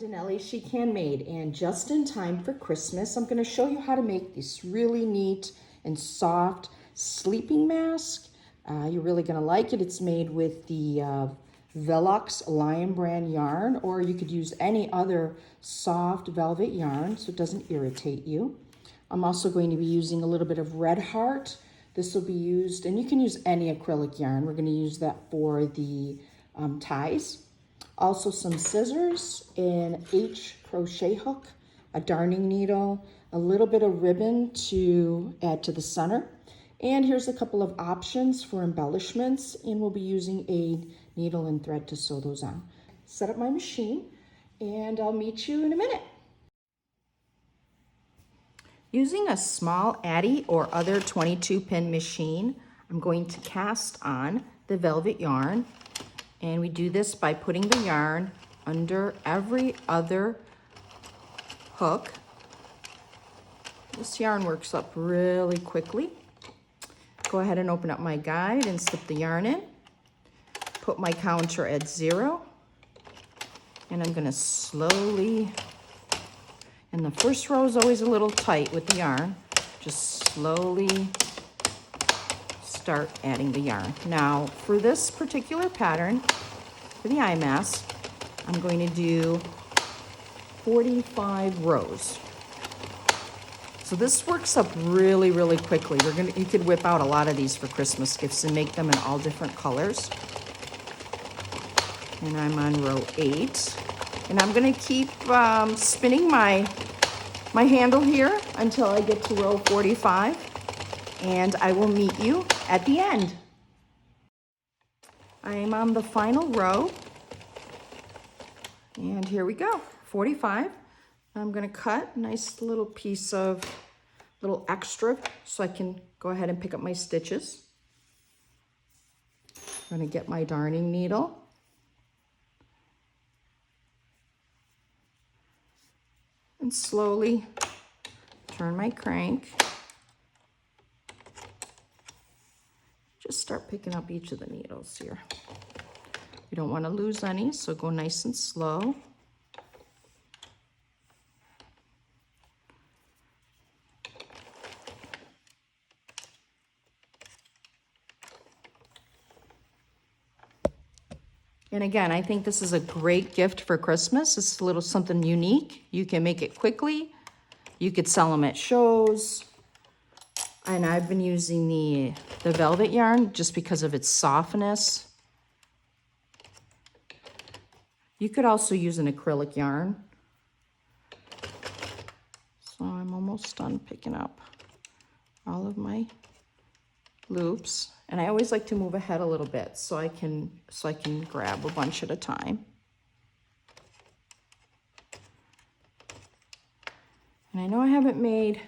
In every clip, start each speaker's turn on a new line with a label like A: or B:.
A: Denelli Chic Handmade, and just in time for Christmas, I'm going to show you how to make this really neat and soft sleeping mask. You're really going to like it. It's made with the Velux Lion brand yarn, or you could use any other soft velvet yarn so it doesn't irritate you. I'm also going to be using a little bit of Red Heart. This will be used, and you can use any acrylic yarn. We're going to use that for the ties. Also some scissors, an H crochet hook, a darning needle, a little bit of ribbon to add to the center. And here's a couple of options for embellishments, and we'll be using a needle and thread to sew those on. Set up my machine, and I'll meet you in a minute. Using a small Addi or other 22-pin machine, I'm going to cast on the velvet yarn. And we do this by putting the yarn under every other hook. This yarn works up really quickly. Go ahead and open up my guide and slip the yarn in. Put my counter at 0. And I'm gonna slowly, and the first row is always a little tight with the yarn. Just slowly start adding the yarn. Now, for this particular pattern, for the eye mask, I'm going to do 45 rows. So this works up really, really quickly. You could whip out a lot of these for Christmas gifts and make them in all different colors. And I'm on row 8. And I'm gonna keep spinning my handle here until I get to row 45. And I will meet you at the end. I am on the final row. And here we go, 45. I'm gonna cut a nice little piece of little extra so I can go ahead and pick up my stitches. I'm gonna get my darning needle. And slowly turn my crank. Just start picking up each of the needles here. You don't want to lose any, so go nice and slow. And again, I think this is a great gift for Christmas. It's a little something unique. You can make it quickly. You could sell them at shows. And I've been using the velvet yarn just because of its softness. You could also use an acrylic yarn. So I'm almost done picking up all of my loops. And I always like to move ahead a little bit so I can grab a bunch at a time. And I know I haven't made,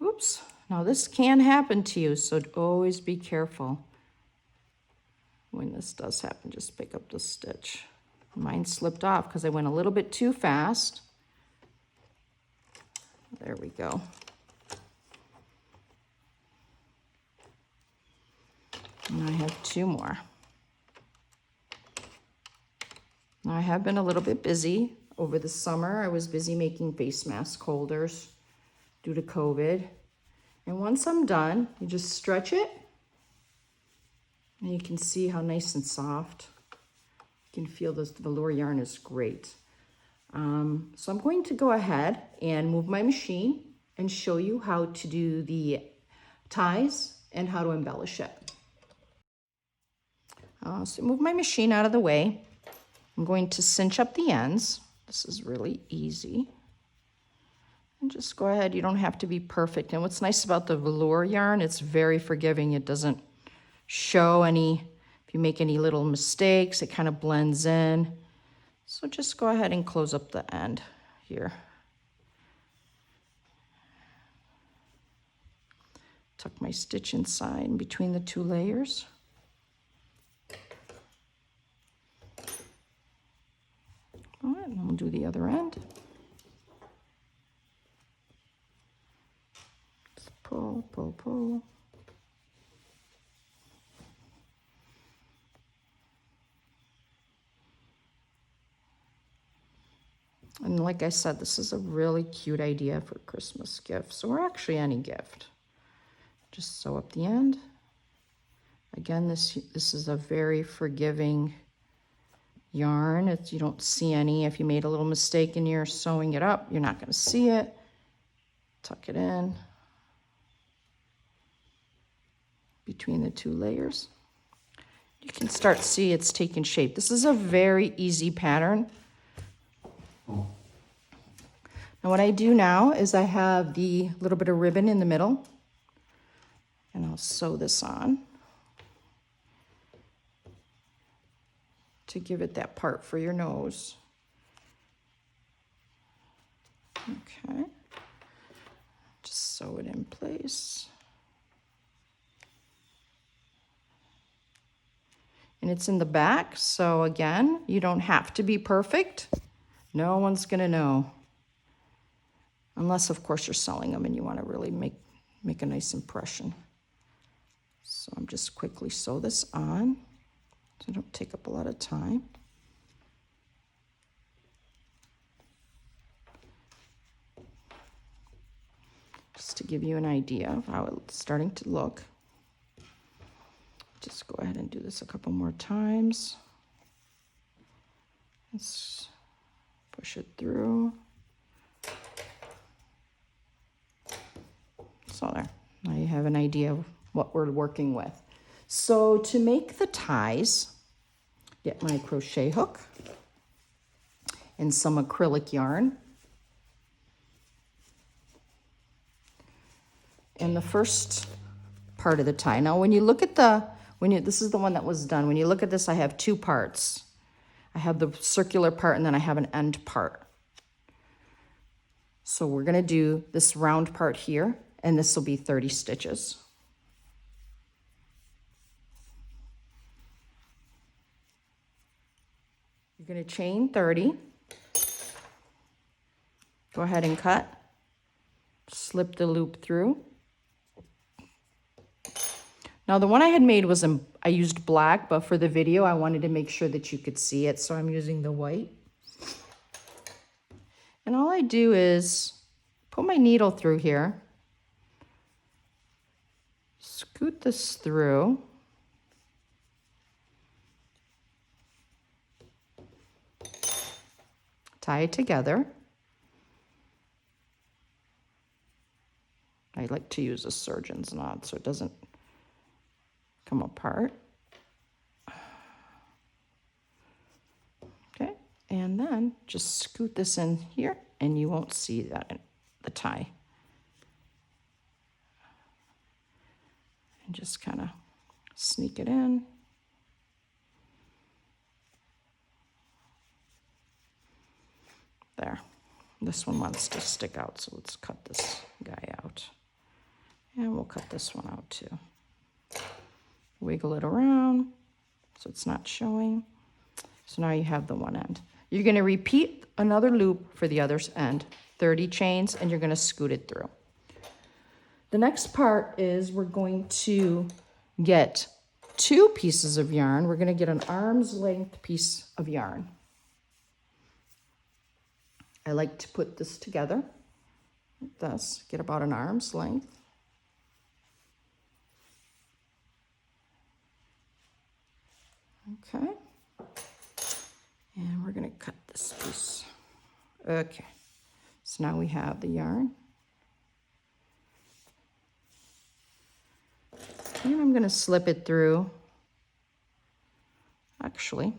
A: oops, now this can happen to you, so always be careful. When this does happen, just pick up the stitch. Mine slipped off because I went a little bit too fast. There we go. And I have 2 more. Now I have been a little bit busy over the summer. I was busy making face mask holders due to COVID. And once I'm done, you just stretch it. And you can see how nice and soft. You can feel this velour yarn is great. So I'm going to go ahead and move my machine and show you how to do the ties and how to embellish it. So move my machine out of the way. I'm going to cinch up the ends. This is really easy. And just go ahead, you don't have to be perfect. And what's nice about the velour yarn, it's very forgiving. It doesn't show any, if you make any little mistakes, it kind of blends in. So just go ahead and close up the end here. Tuck my stitch inside in between the 2 layers. All right, and we'll do the other end. Just pull, pull, pull. And like I said, this is a really cute idea for Christmas gifts, or actually any gift. Just sew up the end. Again, this is a very forgiving yarn. You don't see any. If you made a little mistake and you're sewing it up, you're not going to see it. Tuck it in between the two layers. You can start to see it's taking shape. This is a very easy pattern. Now what I do now is I have the little bit of ribbon in the middle, and I'll sew this on to give it that part for your nose. Okay, just sew it in place. And it's in the back, so again, you don't have to be perfect. No one's gonna know. Unless, of course, you're selling them and you want to really make a nice impression. So I'm just quickly sew this on so it don't take up a lot of time. Just to give you an idea of how it's starting to look. Just go ahead and do this a couple more times. Let's push it through. So there, now you have an idea of what we're working with. So to make the ties, get my crochet hook and some acrylic yarn. And the first part of the tie. Now when you look at this is the one that was done. When you look at this, I have two parts. I have the circular part and then I have an end part. So we're gonna do this round part here, and this will be 30 stitches. You're gonna chain 30. Go ahead and cut. Slip the loop through. Now the one I had made was I used black, but for the video I wanted to make sure that you could see it, so I'm using the white. And all I do is put my needle through here, scoot this through, tie it together. I like to use a surgeon's knot so it doesn't come apart. Okay, and then just scoot this in here and you won't see that in the tie. And just kind of sneak it in. There. This one wants to stick out, so let's cut this guy out. And we'll cut this one out too. Wiggle it around so it's not showing. So now you have the one end. You're going to repeat another loop for the other end, 30 chains, and you're going to scoot it through. The next part is we're going to get 2 pieces of yarn. We're going to get an arm's length piece of yarn. I like to put this together like this, get about an arm's length. Okay, and we're going to cut this piece. Okay, so now we have the yarn. And I'm going to slip it through. Actually,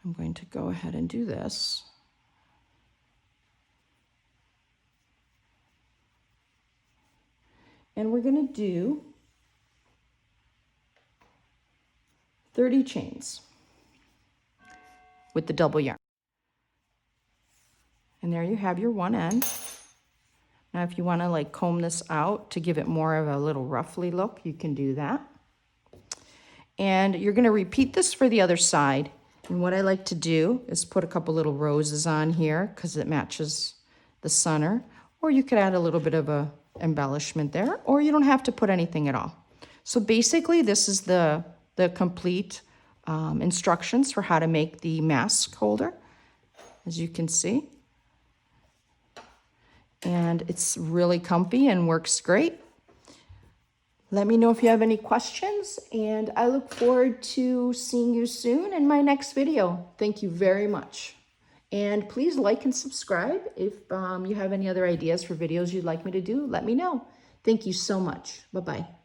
A: I'm going to go ahead and do this. And we're going to do 30 chains with the double yarn. And there you have your one end. Now if you want to like comb this out to give it more of a little ruffly look, you can do that. And you're going to repeat this for the other side. And what I like to do is put a couple little roses on here because it matches the center. Or you could add a little bit of a embellishment there, or you don't have to put anything at all. So basically this is the complete instructions for how to make the mask holder, as you can see. and it's really comfy and works great. Let me know if you have any questions, and I look forward to seeing you soon in my next video. Thank you very much. And please like and subscribe. If you have any other ideas for videos you'd like me to do, let me know. Thank you so much. Bye-bye.